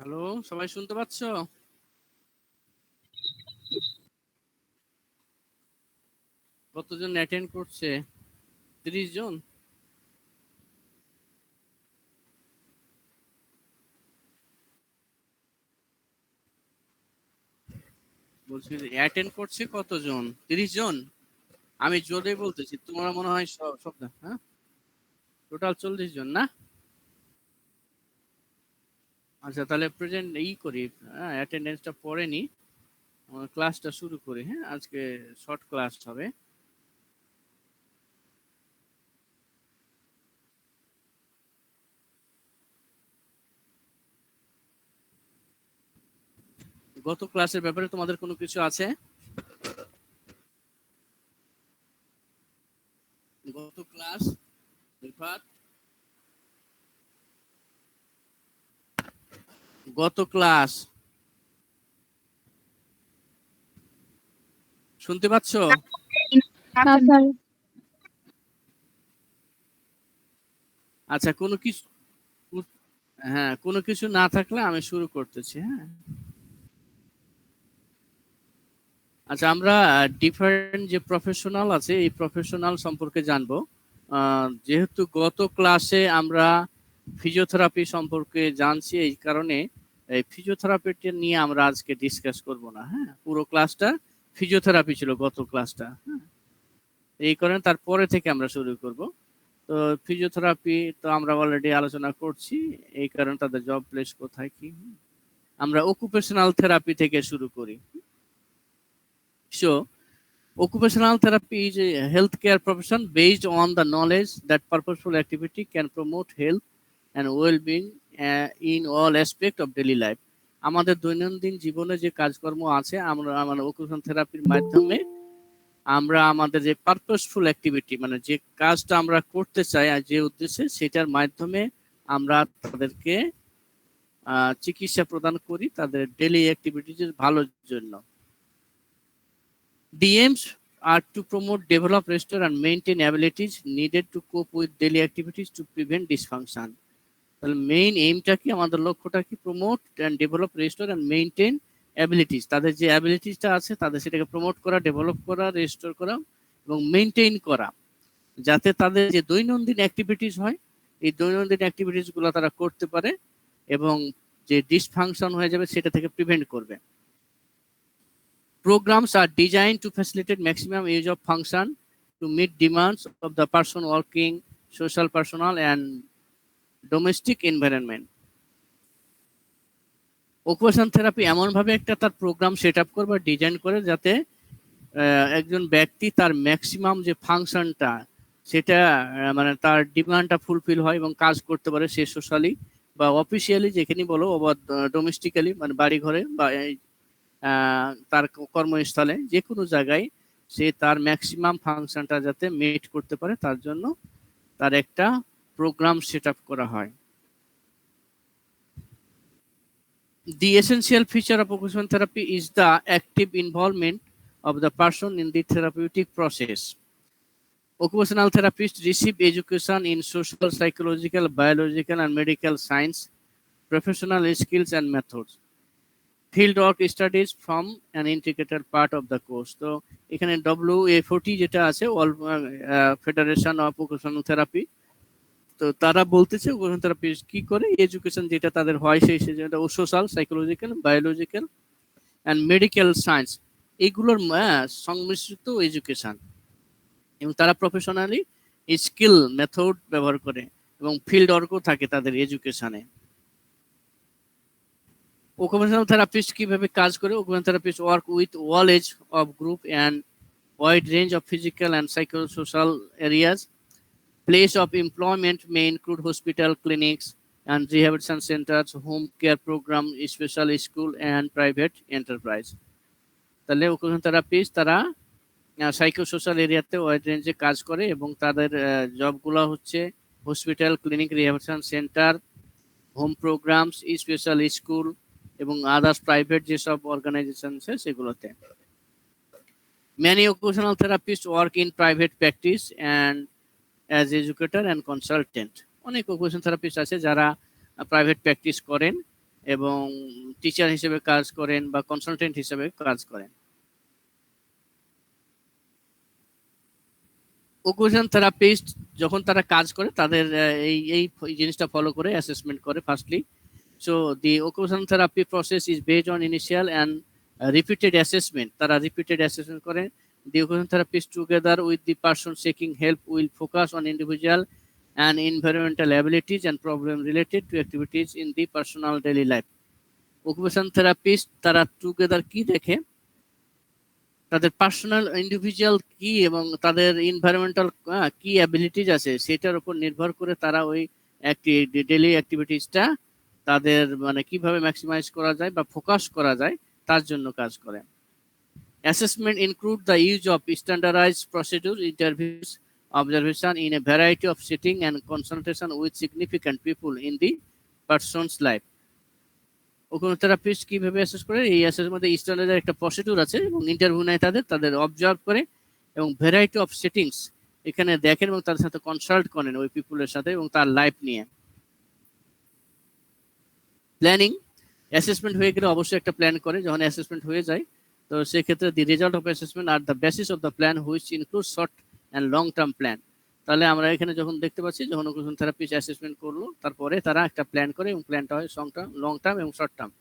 Hello, সবাই শুনতে পাচ্ছ? কতজন অ্যাটেন্ড করছে? 30 জন? বলছি অ্যাটেন্ড করছে কতজন? 30 জন? আমি জোরে বলতেছি, তোমরা মনে হয় সব হ্যাঁ? টোটাল 40 জন না? আচ্ছা, তাহলে প্রেজেন্ট করি, হ্যাঁ, অ্যাটেন্ডেন্সটা পরে নি, ক্লাসটা শুরু করি। হ্যাঁ, আজকে শর্ট ক্লাস হবে। গত ক্লাসের ব্যাপারে তোমাদের কোনো কিছু আছে? গত ক্লাস শুনতে পাচ্ছ? আচ্ছা, কোনো কিছু কোনো কিছু না থাকলে আমি শুরু করতেছি। হ্যাঁ, আচ্ছা, আমরা ডিফারেন্ট যে প্রফেশনাল আছে এই প্রফেশনাল সম্পর্কে জানবো। যেহেতু গত ক্লাসে আমরা ফিজিওথেরাপি সম্পর্কে জানছি, এই কারণে এই ফিজিওথেরাপিটা নিয়ে আমরা আজকে ডিসকাস করব না। হ্যাঁ, পুরো ক্লাসটা ফিজিওথেরাপি ছিল গত ক্লাসটা। হ্যাঁ, এই কারণে তারপরে থেকে আমরা শুরু করব। তো ফিজিওথেরাপি তো আমরা অলরেডি আলোচনা করছি, এই কারণে তাদের জব প্লেস কোথায় কি, আমরা অকুপেশনাল থেরাপি থেকে শুরু করি। So occupational therapy is a healthcare profession based on the knowledge that purposeful activity can promote health and well-being in all aspects of daily life. আমাদের দৈনন্দিন জীবনে যে কাজকর্ম আছে, আমরা occupational থেরাপির মাধ্যমে আমরা আমাদের যে পারপাসফুল অ্যাক্টিভিটি, মানে যে কাজটা আমরা করতে চাই আর যে উদ্দেশ্যে, সেটার মাধ্যমে আমরা তাদেরকে চিকিৎসা প্রদান করি তাদের ডেইলি অ্যাক্টিভিটিজের ভালোর জন্য। The aims are to promote, develop, restore, and maintain abilities needed to cope with daily activities to prevent dysfunction. তাহলে মেইন এইমটা কি, আমাদের লক্ষ্যটা কি? Promote and develop, restore and maintain abilities. তাদের যে অ্যাবিলিটিসটা আছে তাদের সেটাকে প্রমোট করা, ডেভেলপ করা, রেস্টোর করা এবং মেইনটেইন করা, যাতে তাদের যে দৈনন্দিন অ্যাক্টিভিটিস হয় এই দৈনন্দিন অ্যাক্টিভিটিসগুলো তারা করতে পারে এবং যে ডিসফাংশন হয়ে যাবে সেটা থেকে প্রিভেন্ট করবে। Programs are designed to facilitate maximum use of function to meet demands of the person working, social personnel, and domestic environment. Occupation therapy এমনভাবে একটা তার প্রোগ্রাম সেট আপ করে বা ডিজাইন করে যাতে একজন ব্যক্তি তার ম্যাক্সিমাম যে ফাংশনটা সেটা মানে তার ডিমান্ডটা ফুলফিল হয় এবং কাজ করতে পারে, সে সোশ্যালি বা অফিসিয়ালি যেখানে বলো বা ডোমেস্টিক্যালি মানে বাড়ি ঘরে বা তার কর্মস্থলে যে কোনো জায়গায় সে তার ম্যাক্সিমাম ফাংশনটা যাতে মিট করতে পারে তার জন্য তার একটা প্রোগ্রাম সেট আপ করা হয়। The essential feature of occupational therapy is the active involvement of the person in the therapeutic process. Occupational therapists receive education in social, psychological, biological, and medical science, professional skills and methods. Field work studies from an integrated part of the course. তো এখানে WA40 যেটা আছে, all federation of occupational therapy, তো তারা বলতেছে occupational therapy কি করে, education যেটা তাদের হয় সেই যেটা social, psychological, biological and medical science, এইগুলোর সংমিশ্রিত এডুকেশন, এবং তারা প্রফেশনালি স্কিল মেথড ব্যবহার করে এবং ফিল্ড ওয়ার্কও থাকে তাদের এডুকেশনে। occupational therapist কিভাবে কাজ করে? occupational therapist work with all age of group and wide range of physical and psychosocial areas. Place of employment may include hospital, clinics, and rehabilitation centers, home care program, special school, and private enterprise. তাহলে occupational therapist তারা psychosocial এরিয়াতে wide রেঞ্জে কাজ করে এবং তাদের জবগুলো হচ্ছে hospital, clinic, rehabilitation centre, home programs, special school এবং আদার্স প্রাইভেট যেসব অর্গানাইজেশন আছে সেগুলোতে। Many occupational therapists work in private practice and as educator and consultant. অনেক occupational therapist আছে যারা প্রাইভেট প্র্যাকটিস করেন এবং টিচার হিসেবে কাজ করেন বা কনসালটেন্ট হিসেবে কাজ করেন। অকুপেশন থেরাপিস্ট যখন তারা কাজ করে তাদের এই এই জিনিসটা ফলো করে অ্যাসেসমেন্ট করে firstly. So the occupation therapy process is based on initial and repeated assessment. তারা রিপিটেড অ্যাসেসমেন্ট করে। The occupation therapist together with the person seeking help will focus on individual and environmental abilities and problem related to activities in the personal daily life. Occupation therapist তারা together কি দেখে, তাদের personal individual কি এবং তাদের environmental কি abilities আছে সেটার উপর নির্ভর করে তারা ওই ডেইলি অ্যাক্টিভিটিসটা তাদের মানে কিভাবে ম্যাক্সিমাইজ করা যায় বা ফোকাস করা যায় তার জন্য কাজ করে। Assessment include the use of standardised procedure, interviews, observation in a variety of setting and consultation with significant people in the person's life. ওখানে থেরাপিস্ট কিভাবে অ্যাসেস করে, এই অ্যাসেস মধ্যে স্ট্যান্ডার্ডের একটা প্রসিডিউর আছে এবং ইন্টারভিউ নেয় তাদের অবজার্ভ করে এবং ভ্যারাইটি অফ সেটিংস এখানে দেখেন এবং তাদের সাথে কনসাল্ট করেন ওই পিপুলের সাথে এবং তার লাইফ নিয়ে। প্ল্যানিং, অ্যাসেসমেন্ট হয়ে গেলে অবশ্যই একটা প্ল্যান করে। যখন অ্যাসেসমেন্ট হয়ে যায় তো সেক্ষেত্রে দি result of assessment are the basis of the plan which include short and long term plan. তাহলে আমরা এখানে যখন দেখতে পাচ্ছি যখন অকুপেশন থেরাপিস্ট অ্যাসেসমেন্ট করলো তারপরে তারা একটা প্ল্যান করে এবং প্ল্যানটা হয় লং টার্ম এবং শর্ট টার্ম।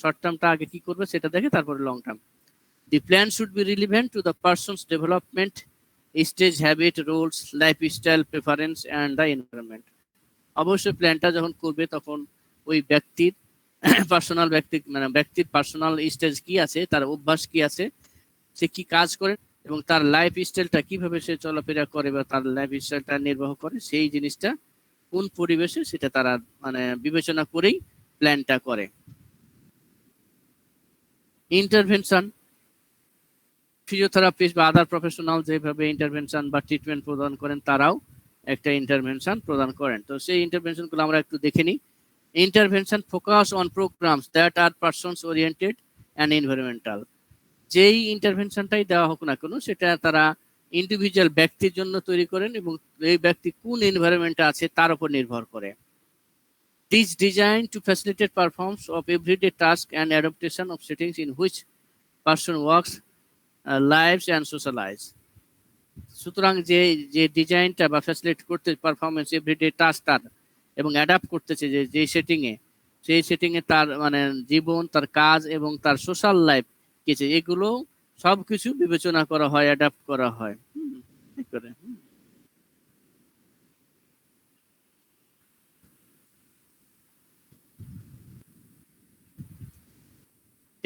শর্ট টার্মটা আগে কি করবে সেটা দেখে তারপরে long term. The plan should be relevant to the persons development stage, habit, roles, lifestyle, preference and the environment. অবশ্যই প্ল্যানটা যখন করবে তখন ওই ব্যক্তির ব্যক্তির পার্সোনাল স্টেজ কি আছে, তার অভ্যাস কি আছে, সে কি কাজ করে এবং তার লাইফ স্টাইলটা কিভাবে সে চলাফেরা করে বা তার লাইফ স্টাইলটা নির্বাহ করে, সেই জিনিসটা কোন পরিবেশে সেটা তারা বিবেচনা করেই প্ল্যানটা করে। ইন্টারভেনশন, ফিজিওথেরাপিস্ট বা আদার প্রফেশনাল যেভাবে ইন্টারভেনশন বা ট্রিটমেন্ট প্রদান করেন তারাও একটা ইন্টারভেনশন প্রদান করেন। তো সেই ইন্টারভেনশনগুলো আমরা একটু দেখে নিই। Intervention focus on programs that are persons oriented and environmental. যেই ইন্টারভেনশনটাই দেওয়া হোক না কেন সেটা তারা ইন্ডিভিজুয়াল ব্যক্তির জন্য তৈরি করেন এবং এই ব্যক্তি কোন এনভায়রনমেন্টে আছে তার উপর নির্ভর করে। This design to facilitate performs of everyday task and adaptation of settings in which person works, lives and socialize. সুতরাং যে ডিজাইনটা বা ফ্যাসিলিটেট করতে পারফরমেন্স এভরিডে টাস্ক তার এবং অ্যাডাপ্ট করতেছে যে সেটিংয়ে, সেই সেটিংয়ে তার জীবন, তার কাজ এবং তার সোশ্যাল লাইফ কিছু, এগুলো সবকিছু বিবেচনা করা হয়, অ্যাডাপ্ট করা হয়।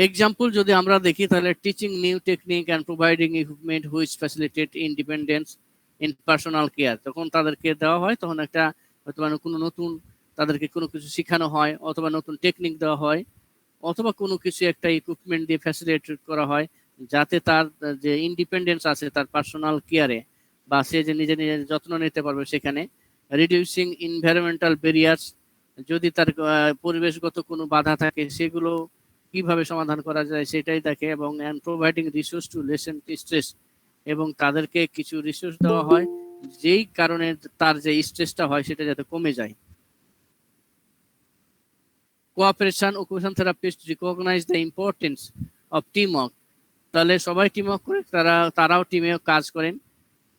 এক্সাম্পল যদি আমরা দেখি তাহলে teaching new technique and providing equipment which facilitate independence in personal care. তখন তাদেরকে দেওয়া হয়, তখন একটা হয়তো কোনো নতুন তাদেরকে কোনো কিছু শেখানো হয় অথবা নতুন টেকনিক দেওয়া হয় অথবা কোনো কিছু একটা ইকুইপমেন্ট দিয়ে ফ্যাসিলিটেট করা হয় যাতে তার যে ইন্ডিপেন্ডেন্স আছে তার পার্সোনাল কেয়ারে বা সে যে নিজে যত্ন নিতে পারবে সেখানে। রিডিউসিং এনভায়রনমেন্টাল ব্যারিয়ার্স, যদি তার পরিবেশগত কোনো বাধা থাকে সেগুলো কিভাবে সমাধান করা যায় সেটাই দেখে। এবং providing resource to lessen stress, এবং তাদেরকে কিছু রিসোর্স দেওয়া হয় যেই কারণে তার যে স্ট্রেসটা হয় সেটা যাতে কমে যায়। Cooperation, occupation therapist recognise the importance of team work. তাহলে সবাই টিম ওয়ার্ক করে, তারাও টিমে কাজ করেন।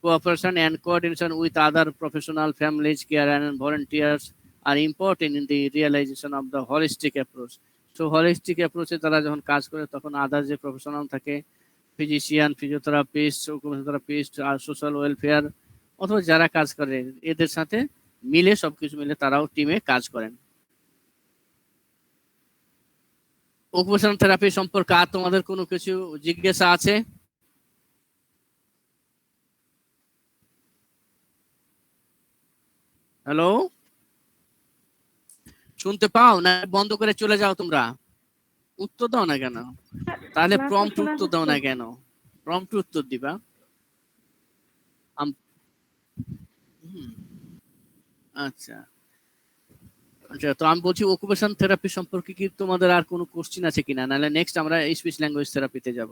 Cooperation and coordination with other professional, families, care and volunteers are important in the realisation of the holistic approach. So holistic অ্যাপ্রোচে তারা যখন কাজ করে তখন আদার যে প্রফেশনাল থাকে, ফিজিশিয়ান, ফিজিওথেরাপিস্ট, অকুপেশন থেরাপিস্ট আর সোশ্যাল ওয়েলফেয়ার অথবা যারা কাজ করে এদের সাথে মিলে সবকিছু মিলে তারাও টিমে কাজ করেন। অকুপেশনাল থেরাপি সম্পর্কে আর তোমাদের কোনো কিছু জিজ্ঞাসা আছে? হ্যালো, শুনতে পাও না? বন্ধ করে চলে যাও তোমরা, উত্তর দাও না কেন? তাহলে প্রম্পট উত্তর দাও না কেন? প্রম্পট উত্তর দিবা। আচ্ছা আচ্ছা, তো আমি বলছি অকুপেশন থেরাপি সম্পর্কে কি তোমাদের আর কোনো কোশ্চেন আছে কিনা, নাহলে নেক্সট আমরা স্পিচ ল্যাঙ্গুয়েজ থেরাপিতে যাব।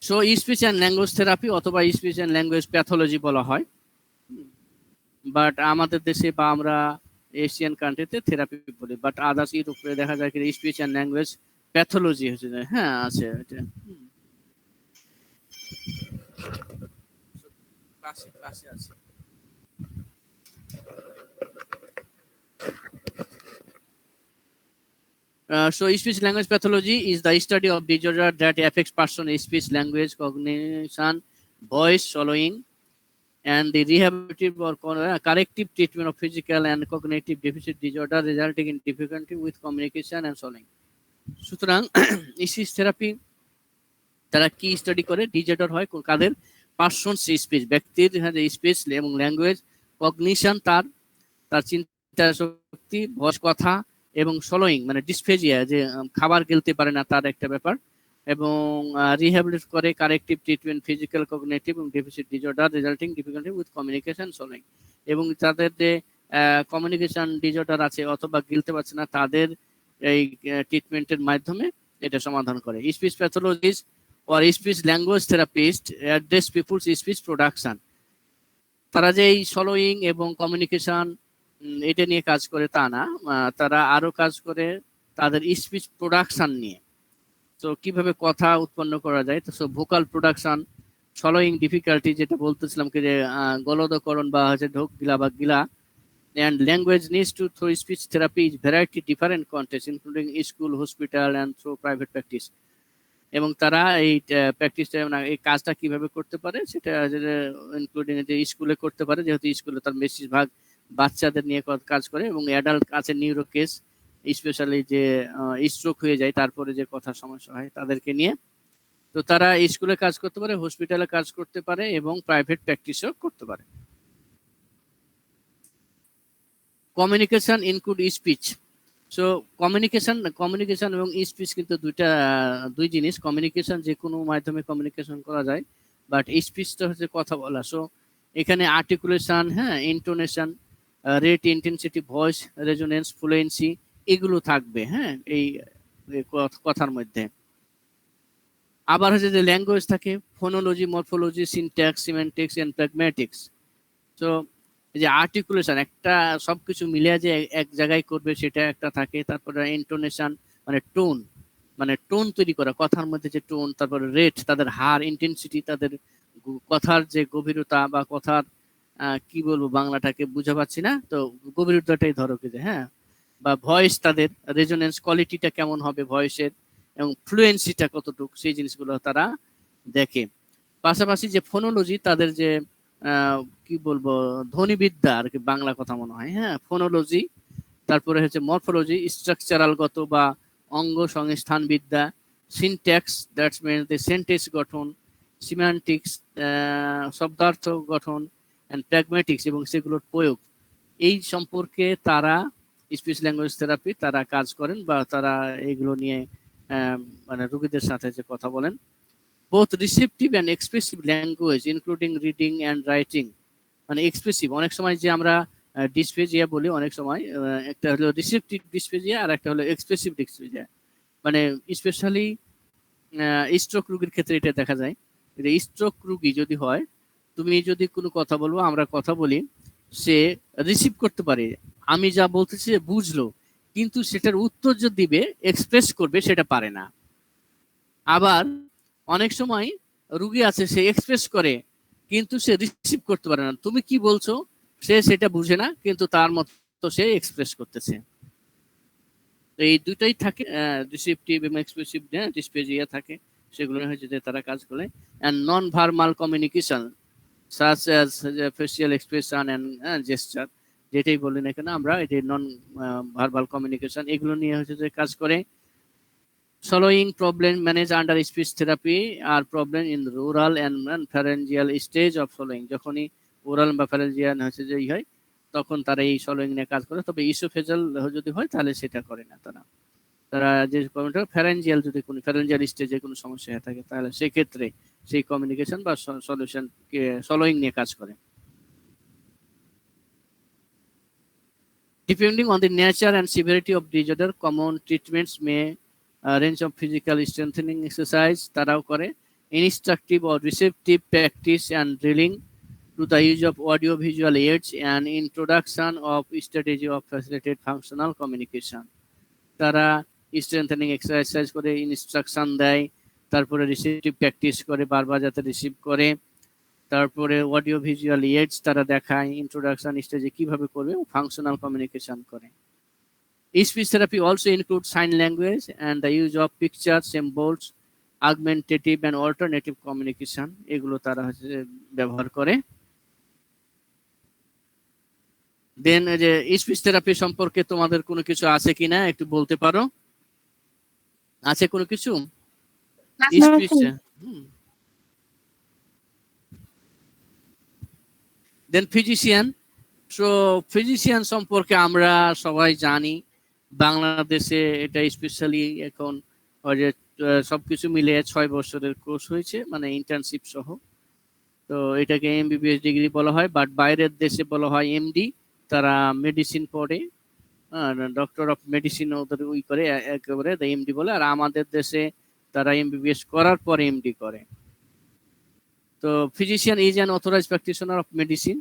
So speech and language therapy অথবা স্পিচ অ্যান্ড ল্যাঙ্গুয়েজ প্যাথোলজি বলা হয়। বাট আমাদের দেশে বা আমরা এশিয়ান কান্ট্রিতে থেরাপি বলি, বাট আদার্স ইউরোপে দেখা যায় কি স্পিচ অ্যান্ড ল্যাঙ্গুয়েজ প্যাথোলজি হচ্ছে যে, হ্যাঁ আছে এটা ক্লাসে ক্লাসে আছে। So speech language pathology is the study of disorder that affects person speech language cognition voice swallowing and the rehabilitative or corrective treatment of physical and cognitive deficit disorder resulting in difficulty with communication and swallowing. সুতরাং speech therapy তারা কি study করে, disorder হয় কাদের, persons speech ব্যক্তির speech এবং language cognition তার তার চিন্তা শক্তি ভয়েস কথা এবং সলোয়িং মানে ডিসফেজিয়া যে খাবার গিলতে পারে না তার একটা ব্যাপার, এবং রিহ্যাবিলিট করে কারেক্টিভ ট্রিটমেন্ট ফিজিক্যাল কগনিটিভ এবং deficit disorder resulting difficulty with communication swallowing, এবং তাদের যে কমিউনিকেশন ডিজর্ডার আছে অথবা গিলতে পারছে না তাদের এই ট্রিটমেন্টের মাধ্যমে এটা সমাধান করে। Speech pathologist or speech language therapist address people's speech production, তারা যে এই সলোয়িং এবং কমিউনিকেশন এটা নিয়ে কাজ করে তা না, তারা আরো কাজ করে তাদের স্পিচ প্রোডাকশন নিয়ে। তো কিভাবে কথা উৎপন্ন করা যায়, তো ভোকাল প্রোডাকশন, সলোয়িং ডিফিকাল্টি যেটা বলতেছিলাম কি যে গলদকরণ বা হচ্ছে ঢোক গিলা বা গিলা, and language needs to through speech therapy is variety different contexts including school, hospital and through private practice, এবং তারা এই প্র্যাকটিসটা এই কাজটা কিভাবে করতে পারে সেটা ইনক্লুডিং যে স্কুলে করতে পারে, যেহেতু স্কুলে তার বেশিরভাগ বাচ্চাদের নিয়ে কাজ করে, এবং অ্যাডাল্ট আছে নিউরো কেস স্পেশালি যে স্ট্রোক হয়ে যায় তারপরে যে কথার সমস্যা হয় তাদেরকে নিয়ে, তো তারা স্কুলে কাজ করতে পারে, হসপিটালে কাজ করতে পারে এবং প্রাইভেট প্র্যাকটিসও করতে পারে। Communication include speech. So communication এবং স্পিচ কিন্তু দুই জিনিস। কমিউনিকেশন যে কোনো মাধ্যমে কমিউনিকেশন করা যায়, বাট স্পিচটা হচ্ছে কথা বলা। সো এখানে আর্টিকুলেশন, হ্যাঁ, intonation, rate, intensity, voice resonance, fluency এগুলো থাকবে, হ্যাঁ, এই কথার মধ্যে। আবার হচ্ছে যে ল্যাঙ্গুয়েজ থাকে, phonology, morphology, syntax, semantics and pragmatics. তো যে আর্টিকুলেশন একটা সবকিছু মিলিয়ে যে এক জায়গায় করবে সেটা একটা থাকে, তারপরে ইন্টোনেশন মানে টোন তৈরি করা, কথার মধ্যে যে টোন, তারপরে রেট তাদের হার, ইন্টেন্সিটি তাদের কথার যে গভীরতা বা কথার কি বলবো বাংলাটাকে বুঝা পাচ্ছি না, তো গভীরতাটাই ধরো কি যে, হ্যাঁ, বা ভয়েস তাদের রেজোনেন্স কোয়ালিটিটা কেমন হবে ভয়েসের, এবং ফ্লুয়েন্সিটা কতটুকু, সেই জিনিসগুলো তারা দেখে। পাশাপাশি যে ফোনোলজি তাদের যে কি বলবো ধ্বনিবিদ্যা আর কি বাংলা কথা মনে হয়, হ্যাঁ, ফোনোলজি। তারপরে হচ্ছে মরফোলজি স্ট্রাকচারাল বা অঙ্গ সংস্থান বিদ্যা, syntax that's means the sentence গঠন, সিম্যান্টিক্স শব্দার্থ গঠন, এন্ড প্র্যাগম্যাটিক্স এবং সেগুলোর প্রয়োগ, এই সম্পর্কে তারা স্পিচ ল্যাঙ্গুয়েজ থেরাপি তারা কাজ করেন বা তারা এগুলো নিয়ে মানে রোগীদের সাথে যে কথা বলেন। both receptive and expressive language including reading and writing, মানে এক্সপ্রেসিভ অনেক সময় যে আমরা ডিসফেজিয়া বলি, অনেক সময় একটা হলো রিসেপটিভ ডিসফেজিয়া আর একটা হলো এক্সপ্রেসিভ ডিসফেজিয়া, মানে স্পেশালি স্ট্রোক রোগীর ক্ষেত্রে এটা দেখা যায় যে স্ট্রোক রোগী যদি হয়, তুমি যদি কোনো কথা বলবো, আমরা কথা বলি, সে রিসিভ করতে পারে, আমি যা বলতেছি বুঝলো, কিন্তু সেটার উত্তর যে দিবে এক্সপ্রেস করবে সেটা পারে না। আবার অনেক সময় রুগী আছে সে এক্সপ্রেস করে কিন্তু সে রিসিভ করতে পারে না, তুমি কি বলছো সে সেটা বুঝে না, কিন্তু তার মতো সে এক্সপ্রেস করতেছে। এই দুটাই থাকে, রিসিপটিভ এবং এক্সপ্রেসিভ ডিসপ্লেজিয়া থাকে, সেগুলো হচ্ছে যে তারা কাজ করে। And non verbal communication such as facial expression and gesture, যেটাই বলি না কেন আমরা, এই যে নন ভার্বাল কমিউনিকেশন এগুলো নিয়ে হচ্ছে যে কাজ করে। Following problem managed under speech therapy are problem in rural and pharyngeal stage of swallowing, যখনই ওরাল বা ফ্যারেঞ্জিয়াল হচ্ছে যে হয় তখন তারা এই swallowing নিয়ে কাজ করে, তবে ইসোফেজাল যদি হয় তাহলে সেটা করে না তারা। তারা যে ফ্যারেঞ্জিয়াল যদি কোনো ফ্যারেঞ্জিয়াল স্টেজে কোনো সমস্যা হয়ে থাকে তাহলে সেক্ষেত্রে সেই কমিউনিকেশন বা সলিউশন swallowing নিয়ে কাজ করে। Depending on the nature and severity of disorder, common treatments may range of physical strengthening exercise তারাও করে, instructive or receptive practice and drilling, to the use of audio visual aids and introduction of strategy of facilitated functional communication. তারা strengthening exercise করে, instruction দেয়, তারপরে receptive practice করে, বারবার যাতে receive করে, তারপরে অডিও ভিজুয়াল এইডস তারা দেখায়, ইন্ট্রোডাকশন স্টেজে কিভাবে করবে, ফাংশনাল কমিউনিকেশন করে। Speech therapy also include sign language and the use of picture, symbols, augmentative and alternative communication, এগুলো তারা হচ্ছে ব্যবহার করে। দেন যে স্পিচ থেরাপি সম্পর্কে তোমাদের কোনো কিছু আছে কিনা একটু বলতে পারো? আছে কোনো কিছু স্পিচ? দেন ফিজিশিয়ান। সো ফিজিশিয়ান সম্পর্কে আমরা সবাই জানি, বাংলাদেশে এটা স্পেশালি এখন সবকিছু মিলে 6 বছরের কোর্স হয়েছে, মানে ইন্টার্নশিপ সহ। তো এটাকে এমবিবিএস ডিগ্রি বলা হয়, বাট বাইরের দেশে বলা হয় এমডি। তারা মেডিসিন পড়ে, ডক্টর অফ মেডিসিন ওদের ওই করে একেবারে এমডি বলে। আর আমাদের দেশে তারা এমবিবিএস করার পরে এমডি করে। তো physician is an authorized practitioner of medicine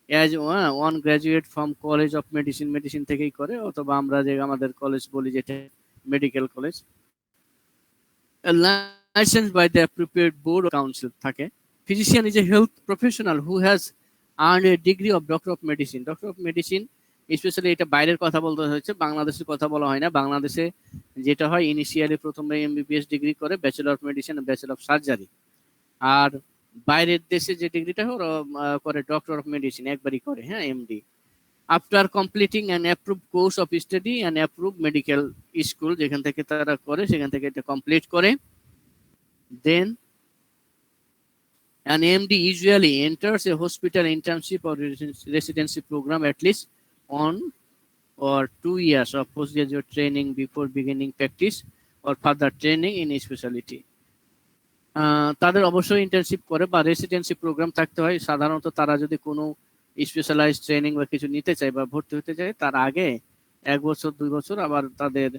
as one graduate from college of medicine, medicine থেকেই করে, অথবা আমরা যে আমাদের কলেজ বলি যেটা medical college, license by the appropriate board council থাকে। Physician is a health professional who has earned a degree of Doctor of Medicine. Doctor of Medicine, specially এটা বাইরের কথা বলতে হচ্ছে, বাংলাদেশের কথা বলা হয় না। বাংলাদেশে যেটা হয়, ইনিশিয়ালি প্রথমে এমবিবিএস ডিগ্রি করে, bachelor of medicine, bachelor of surgery. আর বাইরের দেশে যে ডিগ্রিটা করে ডক্টর অফ মেডিসিন, একবারই করে, হ্যাঁ, MD. After completing an approve course of study and approve medical school, যেখান থেকে তারা করে সেখান থেকে এটা কমপ্লিট করে, দেন an MD usually enters a hospital internship or residency program at least 1 or 2 years of postgraduate training before beginning practice or further training in a specialty. তাদের অবশ্যই ইন্টার্নশিপ করে বা রেসিডেন্সি প্রোগ্রাম থাকতে হয়। সাধারণত তারা যদি কোনো স্পেশালাইজড ট্রেনিং বা কিছু নিতে চায় বা ভর্তি হতে চায়, তার আগে 1 বছর 2 বছর আবার তাদের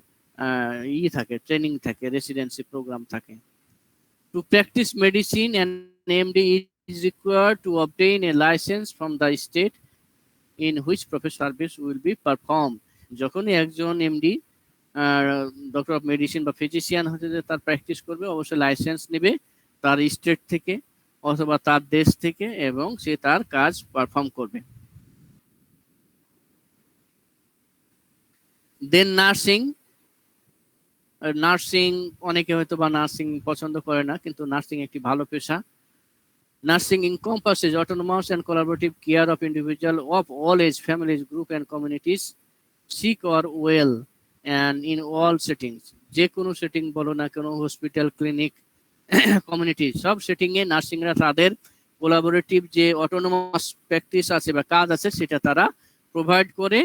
থাকে, ট্রেনিং থাকে, রেসিডেন্সি প্রোগ্রাম থাকে। To practice medicine, an MD is required to obtain a license from the state in which professional service will be performed. যখনই একজন এমডি ডক্টর অফ মেডিসিন বা ফিজিশিয়ান হচ্ছে যে তার প্র্যাকটিস করবে, অবশ্যই লাইসেন্স নেবে তার স্টেট থেকে অথবা তার দেশ থেকে, এবং সে তার কাজ পারফর্ম করবে। দেন নার্সিং। নার্সিং, অনেকে হয়তো বা নার্সিং পছন্দ করে না, কিন্তু নার্সিং একটি ভালো পেশা। Nursing encompasses autonomous and collaborative care of individual of all age, families, group and communities, sick or well, and in all settings. যে কোনো সেটিং বলো না কেন, হসপিটাল, ক্লিনিক, কমিউনিটি, সব সেটিংয়ে নার্সিংরা তাদের কোলাবোরেটিভ যে অটোনোমাস প্র্যাকটিস আছে বা কাজ আছে সেটা তারা প্রোভাইড করে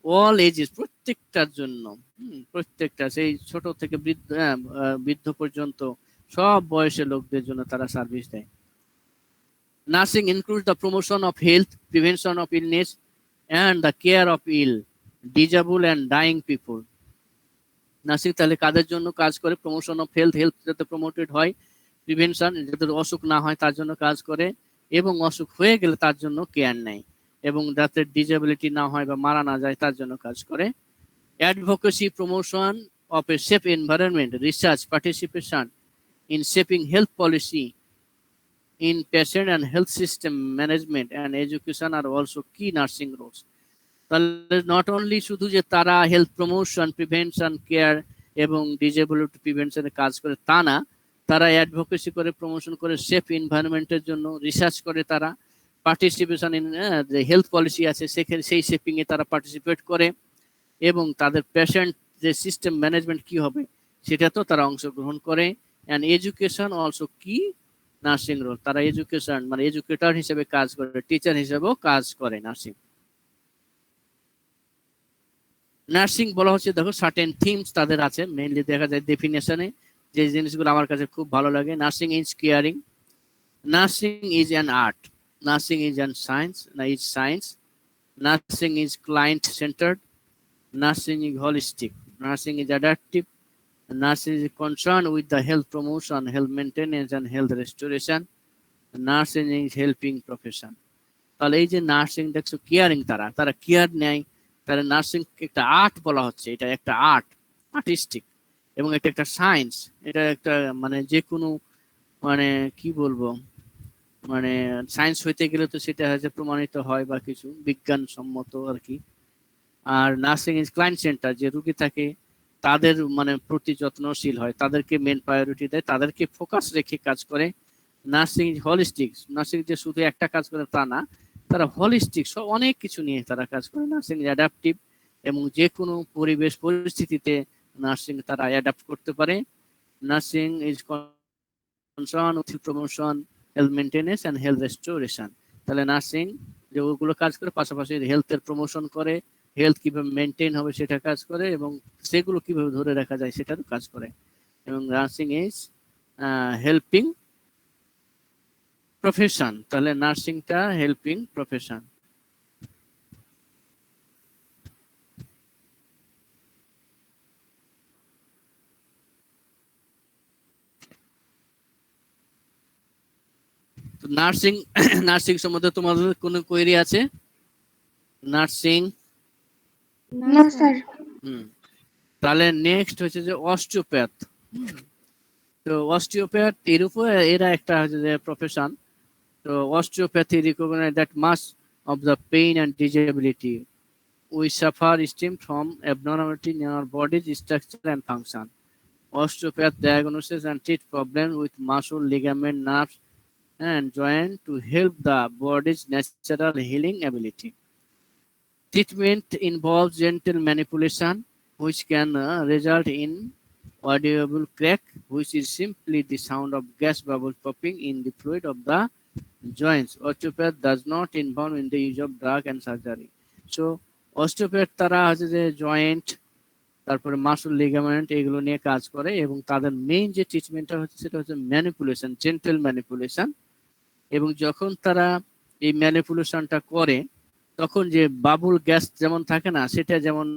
অল এজেস, প্রত্যেকটার জন্য, প্রত্যেকটা, সেই ছোট থেকে বৃদ্ধ পর্যন্ত সব বয়সের লোকদের জন্য তারা সার্ভিস দেয়। Nursing includes the promotion of health, prevention of illness, and the care of ill, disabled and dying people. Nursing তাহলে কাদের জন্য কাজ করে? প্রমোশন অফ হেলথ, হেলথ যাতে প্রমোটেড হয়, প্রিভেনশন যাতে অসুখ না হয় তার জন্য কাজ করে, এবং অসুখ হয়ে গেলে তার জন্য কেয়ার নেয়, এবং যাতে ডিসেবিলিটি না হয় বা মারা না যায় তার জন্য কাজ করে। Advocacy, promotion of a safe environment, research, participation in shaping health policy in patient and health system management and education are also key nursing roles. তাহলে নট অনলি শুধু যে তারা হেলথ প্রমোশন, প্রিভেনশন, কেয়ার এবং disability প্রিভেনশনে কাজ করে তা না, তারা অ্যাডভোকেসি করে, প্রমোশন করে, সেফ এনভায়রনমেন্টের জন্য রিসার্চ করে, তারা পার্টিসিপেশন ইন যে হেলথ পলিসি আছে সেখানে সেই শেপিংয়ে তারা পার্টিসিপেট করে, এবং তাদের পেশেন্ট যে সিস্টেম ম্যানেজমেন্ট কি হবে সেটা তো তারা অংশগ্রহণ করে। অ্যান্ড এডুকেশন অলসো কি নার্সিং রোল, তারা এডুকেশন মানে এডুকেটর হিসেবে কাজ করে, টিচার হিসেবেও কাজ করে নার্সিং। নার্সিং বলা হচ্ছে, দেখো সার্টেন থিমস তাদের আছে, মেইনলি দেখা যায় ডেফিনেশনে যে জিনিসগুলো আমার কাছে খুব ভালো লাগে। Nursing is caring, nursing is an art, nursing is an science is science, nursing is client centred, nursing is holistic, nursing is adaptive, nursing is concerned with the health promotion, health maintenance and health restoration. Nursing is helping profession. তাহলে এই যে nursing দেখছো caring, তারা care নেয়, তারা nursing একটা art বলা হচ্ছে, এটা একটা আর্ট, আর্টিস্টিক, এবং এটা একটা সায়েন্স, এটা একটা মানে যে কোনো মানে কি বলবো মানে সায়েন্স হইতে গেলে তো সেটা হচ্ছে প্রমাণিত হয় বা কিছু বিজ্ঞানসম্মত আর কি। আর নার্সিং ইজ ক্লায়েন্ট সেন্টার, যে রুগী থাকে তাদের মানে প্রতি যত্নশীল হয়, তাদেরকে মেন প্রায়োরিটি দেয়, তাদেরকে ফোকাস রেখে কাজ করে। নার্সিং ইজ হলিস্টিক, নার্সিং যে শুধু একটা কাজ করে তা না, তারা হলিস্টিক, সব অনেক কিছু নিয়ে তারা কাজ করে। নার্সিং ইজ অ্যাডাপটিভ, এবং যে কোনো পরিবেশ পরিস্থিতিতে নার্সিং তারা অ্যাডাপ্ট করতে পারে। Nursing is concern with promotion, health maintenance and health restoration. তাহলে নার্সিং যে ওগুলো কাজ করে, পাশাপাশি হেলথের প্রমোশন করে, হেলথ কিভাবে মেনটেন হবে সেটা কাজ করে, এবং সেগুলো কিভাবে ধরে রাখা যায় সেটারও কাজ করে। এবং নার্সিং ইজ হেল্পিং প্রফেশন, তাহলে নার্সিংটা হেল্পিং প্রফেশন। তো নার্সিং নার্সিং সম্বন্ধে তোমাদের কোনো কোয়েরি আছে? নার্সিং না স্যার। তাহলে নেক্সট হচ্ছে যে অস্টিওপ্যাথ। তো অস্টিওপ্যাথ এর উপর এরা একটা হচ্ছে যে প্রফেশন। তো osteopathy recognize that much of the pain and disability we suffer stem from abnormality in our body's structure and function. Osteopath diagnoses and treat problems with muscle, ligament, nerves, and joint to help the body's natural healing ability. Treatment involves gentle manipulation, which can result in audible crack, which is simply the sound of gas bubbles popping in the fluid of the joints. Osteopath does not involve in the use of drug and surgery. So osteopath তারা হচ্ছে যে joint, তারপরে muscle, ligament এগুলো নিয়ে কাজ করে, এবং তাদের মেইন যে ট্রিটমেন্টটা হচ্ছে সেটা হচ্ছে ম্যানিপুলেশন, জেন্টাল ম্যানিপুলেশন। এবং যখন তারা এই ম্যানিপুলেশনটা করে, তখন যে বাবুল গ্যাস যেমন থাকে না, সেটা যেমন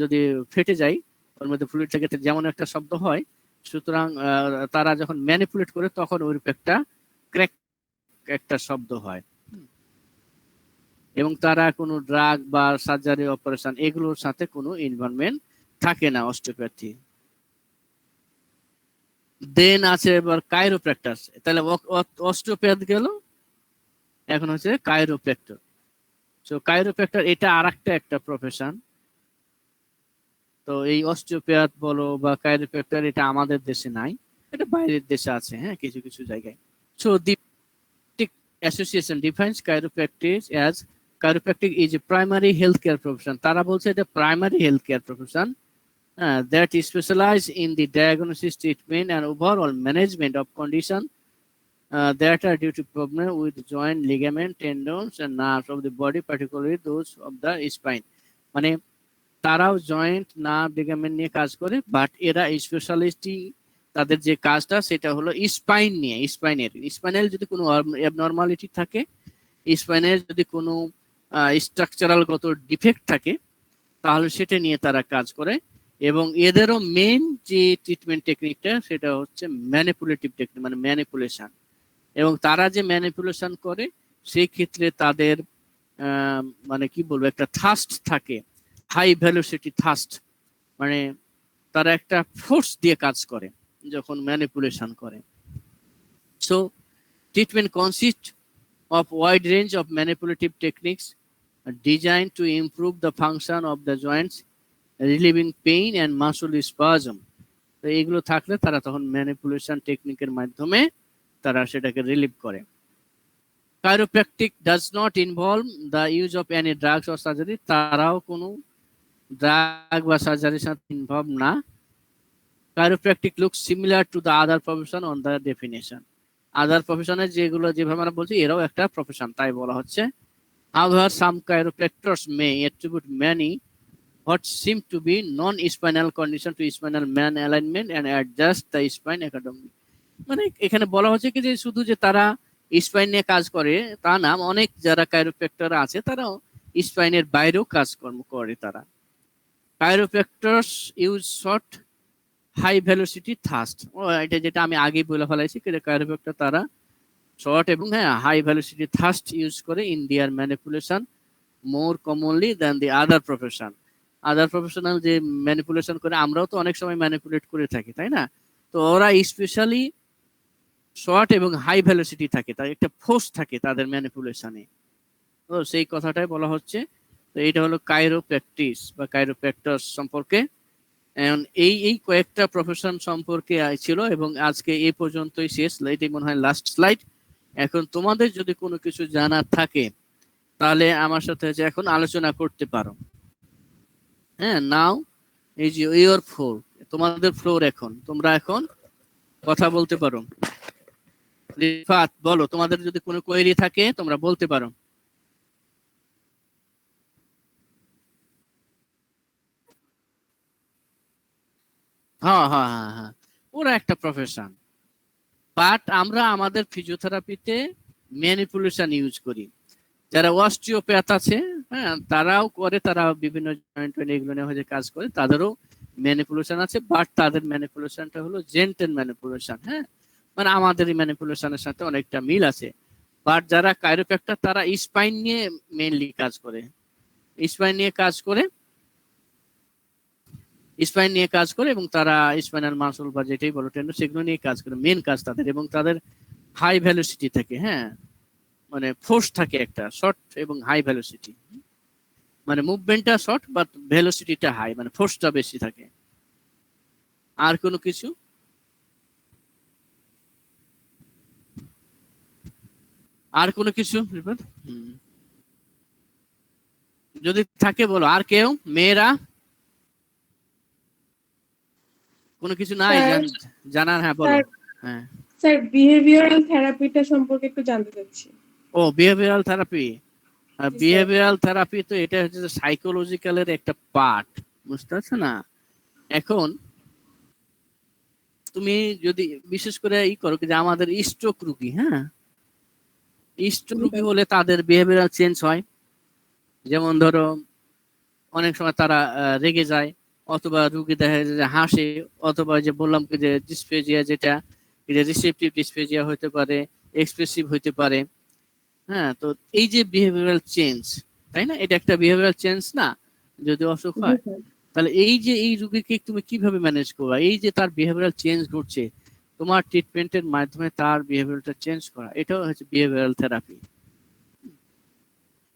যদি ফেটে যায় ওর মধ্যে ফ্লুইড থেকে যেমন একটা শব্দ হয়, সুতরাং তারা যখন ম্যানিপুলেট করে তখন ওই একটা ক্র্যাক একটা শব্দ হয়। এবং তারা কোনো ড্রাগ বা সার্জারি অপারেশন এগুলোর সাথে কোনো ইনভলভমেন্ট থাকে না অস্টিওপ্যাথি। দেন আছে এবার কাইরোপ্র্যাক্টর। তাহলে অস্টিওপ্যাথ গেল, এখন হচ্ছে কাইরোপ্র্যাক্টর। সো কাইরোপ্র্যাক্টর এটা আরেকটা একটা প্রফেশন। তো এই অস্টিওপ্যাথ বলো বা কাইরোপ্র্যাক্টর, এটা আমাদের দেশে নাই, এটা বাইরের দেশে আছে, হ্যাঁ, কিছু কিছু জায়গায়। So the Association defines chiropractic as chiropractic is a primary healthcare profession. তারা বলছে এটা primary healthcare profession that is specialized in the diagnosis, treatment, and overall management of condition that are due to problem with joint, ligament, tendons, and nerves of the body, particularly those of the spine. মানে তারাও joint, nerve, ligament নিয়ে কাজ করে, but এরা স্পেশালিস্টই তাদের যে কাজটা সেটা হলো স্পাইন নিয়ে। স্পাইনাল যদি কোনো অ্যাবনর্মালিটি থাকে, স্পাইনের যদি কোনো স্ট্রাকচারালগত ডিফেক্ট থাকে, তাহলে সেটা নিয়ে তারা কাজ করে। এবং এদেরও মেন যে ট্রিটমেন্ট টেকনিকটা সেটা হচ্ছে ম্যানিপুলেটিভ টেকনিক, মানে ম্যানিপুলেশন। এবং তারা যে ম্যানিপুলেশন করে সেই ক্ষেত্রে তাদের মানে কি বলবো একটা থাস্ট থাকে, হাই ভেলোসিটি থাস্ট, মানে তারা একটা ফোর্স দিয়ে কাজ করে যখন ম্যানিপুলেশন করে। So treatment consist of wide range of manipulative techniques designed to improve the function of the joints, relieving pain and muscle spasm. তো এইগুলো থাকলে তারা তখন ম্যানিপুলেশন টেকনিকের মাধ্যমে তারা সেটাকে রিলিভ করে। Chiropractic does not involve the use of any drugs or surgery. তারাও কোনো ড্রাগ বা সার্জারির সাথে ইনভলভ না। Chiropractic looks similar to the other profession on the definition. আদার প্রফেশনের যেগুলো যেভাবে আমরা বলছি এরাও একটা প্রফেশন, তাই বলা হচ্ছে। However, some chiropractors may attribute many what seem to be non-spinal condition to spinal malalignment and adjust the spine accordingly. মানে এখানে বলা হচ্ছে কি যে শুধু যে তারা স্পাইন নিয়ে কাজ করে তা না, অনেক যারা কাইরোপ্র্যাক্টর আছে তারাও স্পাইনের বাইরেও কাজকর্ম করে। তারা chiropractors use short high velocity thrust, এটা যেটা আমি আগেই বলে ফেলাইছি, কাইরোপ্র্যাক্টর তারা শর্ট এবং হ্যাঁ হাই ভেলোসিটি থার্স্ট ইউজ করে in their manipulation more commonly than the other profession. Other professional যে ম্যানিপুলেশন করে, আমরাও তো অনেক সময় ম্যানিপুলেট করে থাকি, তাই না? তো ওরা স্পেশালি শর্ট এবং হাই ভেলোসিটি থাকে, তার একটা ফোর্স থাকে তাদের ম্যানিপুলেশনে। তো সেই কথাটাই বলা হচ্ছে। তো এটা হলো কাইরোপ্র্যাকটিস বা কাইরোপ্র্যাক্টর সম্পর্কে। এই এই কয়েকটা প্রফেশন সম্পর্কে ছিল এবং আজকে এই পর্যন্তই শেষ। এটাই মনে হয় লাস্ট স্লাইড। এখন তোমাদের যদি কোনো কিছু জানার থাকে তাহলে আমার সাথে যে এখন আলোচনা করতে পারো। হ্যাঁ, নাও এই যে ইওর ফ্লোর, তোমাদের ফ্লোর, এখন তোমরা এখন কথা বলতে পারো। রিফাত, বলো, তোমাদের যদি কোনো কোয়েরি থাকে তোমরা বলতে পারো। হ্যাঁ হ্যাঁ হ্যাঁ হ্যাঁ, ওরা একটা প্রফেশন, বাট আমরা আমাদের ফিজিওথেরাপিতে ম্যানিপুলেশন ইউজ করি। যারা অস্টিওপ্যাথ আছে, হ্যাঁ, তারাও করে, তারা বিভিন্ন জয়েন্ট এগুলো নিয়ে হয়ে কাজ করে, তাদেরও ম্যানিপুলেশন আছে, বাট তাদের ম্যানিপুলেশনটা হলো জেন্টেল ম্যানিপুলেশন। হ্যাঁ, মানে আমাদের এই ম্যানিপুলেশনের সাথে অনেকটা মিল আছে। বাট যারা কাইরোপ্র্যাক্টর তারা স্পাইন নিয়ে মেইনলি কাজ করে, স্পাইন নিয়ে কাজ করে, স্পাইন নিয়ে কাজ করে এবং তারা স্পাইনাল মাসল বা যেটাই বলো টেন্ডন সেগুলো নিয়ে কাজ করে, মেন কাজ তাদের। এবং তাদের হাই ভেলোসিটি থাকে, হ্যাঁ, মানে ফোর্স থাকে একটা, শর্ট এবং হাই ভেলোসিটি, মানে মুভমেন্টটা শর্ট বাট ভেলোসিটিটা হাই, মানে ফোর্সটা বেশি থাকে। আর কোনো কিছু? আর কোনো কিছু যদি থাকে বলো। আর কেউ, মেয়েরা কোনো কিছু নাই জানার? হ্যাঁ বলো। হ্যাঁ স্যার, বিহেভিয়ারাল থেরাপিটা সম্পর্কে একটু জানতে চাচ্ছি। ও, বিহেভিয়ারাল থেরাপি। জি স্যার। বিহেভিয়ারাল থেরাপি তো এটা হচ্ছে সাইকোলজিক্যালের একটা পার্ট, বুঝতে পারছো না? এখন তুমি যদি বিশেষ করে ই করো যে আমাদের স্ট্রোক রুগী, হ্যাঁ, স্ট্রোক রুগী হলে তাদের বিহেভিয়ারাল চেঞ্জ হয়। যেমন ধরো অনেক সময় তারা রেগে যায়, অথবা রুগী দেখা যায় যে হাসে, অথবা যে বললাম যে ডিসপ্লেজিয়া, যেটা রিসেপটিভ ডিসপ্লেজিয়া হতে পারে, এক্সপ্রেসিভ হতে পারে। হ্যাঁ, তো এই যে বিহেভিয়ারাল চেঞ্জ, তাই না, এটা একটা বিহেভিয়ারাল চেঞ্জ না যদি অসুখ জি হয়? স্যার। তাহলে এই যে এই রুগীকে তুমি কিভাবে ম্যানেজ করবা? এই যে তার বিহেভিয়ারাল চেঞ্জ ঘটছে, তোমার ট্রিটমেন্টের মাধ্যমে তার বিহেভিয়ারটা চেঞ্জ করা, এটাও হচ্ছে বিহেভিয়ারাল থেরাপি।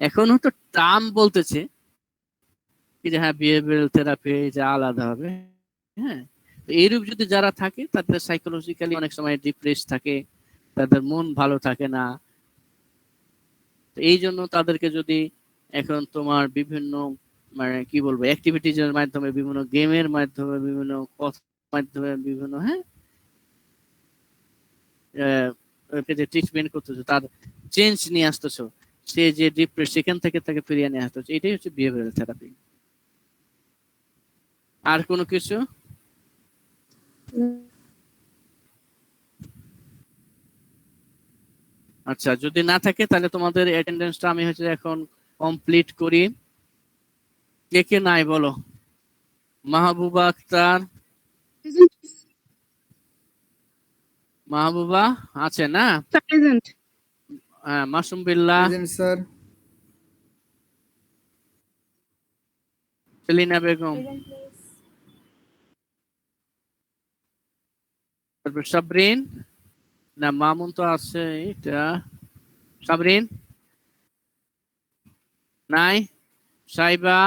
এখন হয়তো টার্ম বলতেছে কি যে হ্যাঁ বিহেভিয়ারাল থেরাপি যে আলাদা হবে। হ্যাঁ, তো এইরূপ যদি যারা থাকে তাদের সাইকোলজিক্যালি অনেক সময় ডিপ্রেস থাকে, তাদের মন ভালো থাকে না। তো এই জন্য তাদেরকে যদি এখন তোমার বিভিন্ন মানে কি বলবো অ্যাক্টিভিটিজের মাধ্যমে, বিভিন্ন গেমের মাধ্যমে, বিভিন্ন কথার মাধ্যমে, বিভিন্ন হ্যাঁ ওকে যে ট্রিটমেন্ট করতেছো, তার চেঞ্জ নিয়ে আসতেছো, সে যে ডিপ্রেস সেখান থেকে তাকে ফিরিয়ে নিয়ে আসতেছো, এটাই হচ্ছে বিহেভিয়ারাল থেরাপি। আর কোনো কিছু? আচ্ছা, যদি না থাকে তাহলে তোমাদের অ্যাটেন্ডেন্সটা আমি হচ্ছে এখন কমপ্লিট করি। কে কে নাই বলো? মাহবুবা আক্তার, মাহবুবা আছে না? প্রেজেন্ট। হ্যাঁ, মাসুম বিল্লাহ, প্রেজেন্ট স্যার। সেলিনা বেগম, তারপর সাবরিন, না মামুন তো আছে, এটা সাবরিন নাই, সাইবা,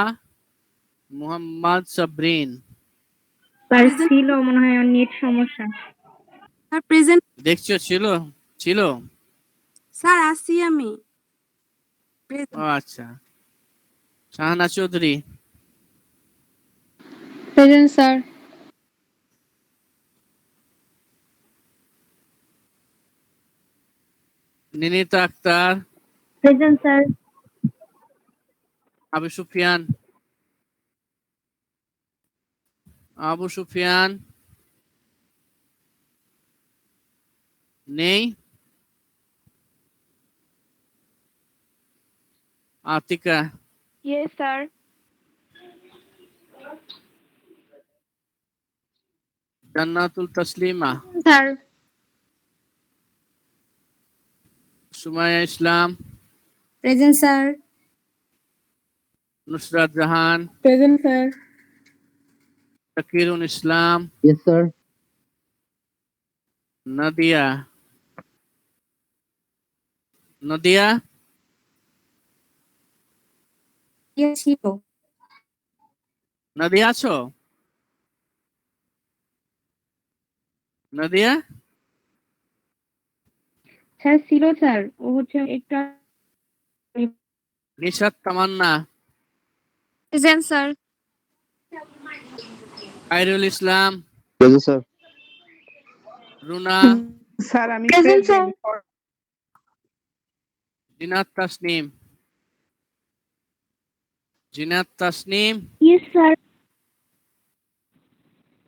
মুহাম্মদ সাবরিন স্যার ছিল মনে হয়, নেট সমস্যা। Sir present. দেখছো? ছিল ছিল স্যার আসি আমি। ও আচ্ছা। Shahana Chowdhury, present sir. Ninita Akter, present sir. Abu Sufian, Abu Sufian নেই, Atika, yes sir. Jannatul Taslima, sir. Sumaiya Islam, present sir. Nusrat Jahan, present sir. Zakirul Islam, Yes, sir. Nadia, Nadia, ছিল। নাদিয়া আছো? নাদিয়া, স্যার ছিল স্যার, ও হচ্ছে একটু Nishat Tamanna, present sir. Khairul Islam, Present, sir. Runa, sir আমি Present, sir. Zinat Tasnim, Zinat Tasnim, yes sir,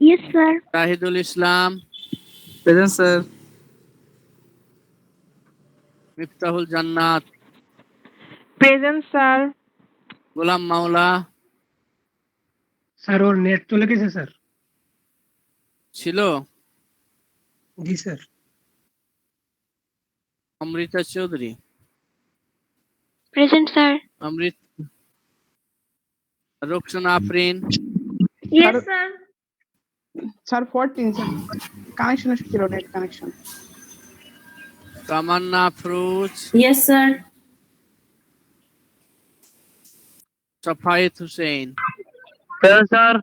yes sir, Shahidul Islam, Present, sir. Miftahul Jannat, present sir. গোলাম মাওলা, স্যার ওর net চলে গেছে স্যার। ছিল জি sir. Amrita Chowdhury, present sir, Amrit, Roksana Afrin, yes sir, sir 14 sir, connection ছিল, net connection. Tamanna Afroz, yes sir. Safayet Hossain, Present, sir.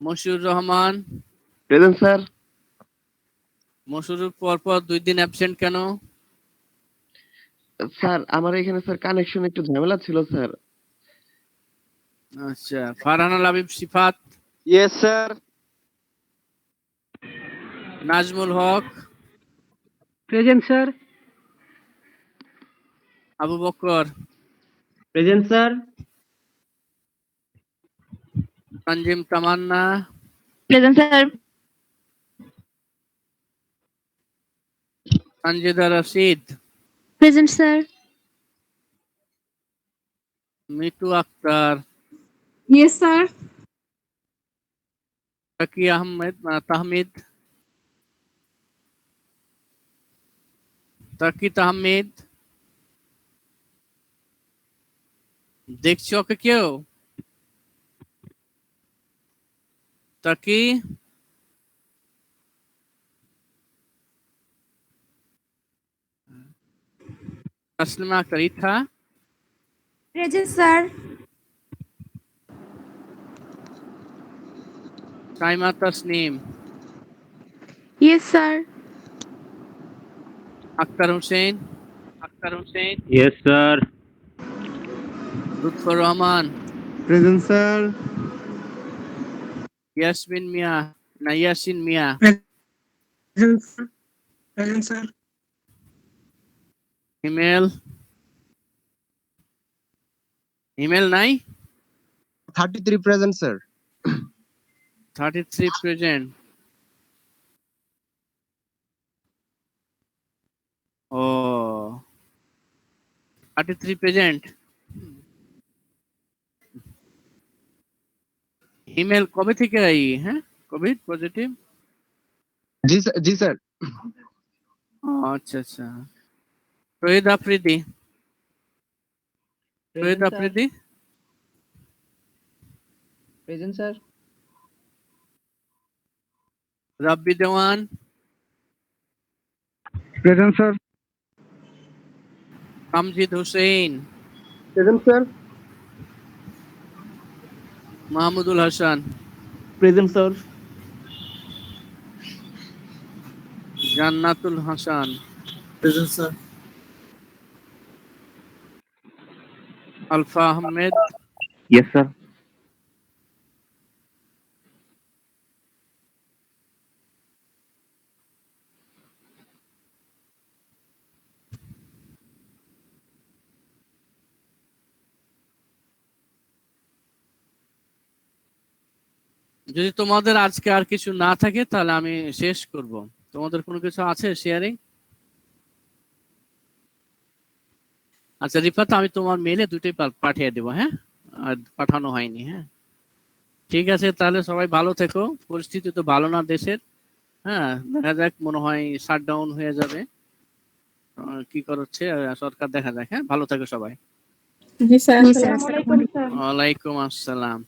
Mashiur Rahman. Present, sir. Mashurur পরপর 2 দিন absent কেন? স্যার আমার এখানে স্যার কানেকশন একটু ঝামেলা ছিল স্যার। আচ্ছা, Farhana Labib Sifat, Yes, sir. Nazmul Haque, present sir. Abu Bakar, Present, sir. Tanzim Tamanna, present sir, Sanjida Rashid, present sir. Mitu Akter, yes sir. Taki Ahmed Tahmid, Taki Tahmid, দেখছো ওকে কেউ? Taki, Taslima Akter, Itha, present sir. Saima Tasnim, yes sir. Akter Hossain, Yes, sir. Lutfar Rahman, Present, sir. Yasmin Mia, না Yasin Mia, present sir. Present sir. Emel, Emel নাই, 33 present, sir. 33 প্রেজেন্ট। ও 33 present. Emel কবে থেকে হ্যাঁ কোভিড পজিটিভ? जी sir. আচ্ছা আচ্ছা। Shahid Afridi, Shahid Afridi, Present, sir. Rabbi Dewan, present sir. Amjid Hossain, Present, sir. Mahmudul Hasan, Present, sir. Jannatul Hasan, Present, sir. Alfa Ahmed, Yes, sir. যদি তোমাদের আজকে আর কিছু না থাকে তাহলে আমি শেষ করব। তোমাদের কোনো কিছু আছে শেয়ারিং? আচ্ছা রিফাত, আমি তোমার মেইলে দুটোই পাঠিয়ে দেবো, হ্যাঁ? আর পাঠানো হয়নি, হ্যাঁ? ঠিক আছে, তাহলে সবাই ভালো থেকো। পরিস্থিতি তো ভালো না দেশের, হ্যাঁ, দেখা যাক, মনে হয় শাটডাউন হয়ে যাবে। কি করছে সরকার, দেখা যাক। হ্যাঁ, ভালো থাকো সবাই। জি স্যার। আসসালামু আলাইকুম স্যার। ওয়ালাইকুম আসসালাম।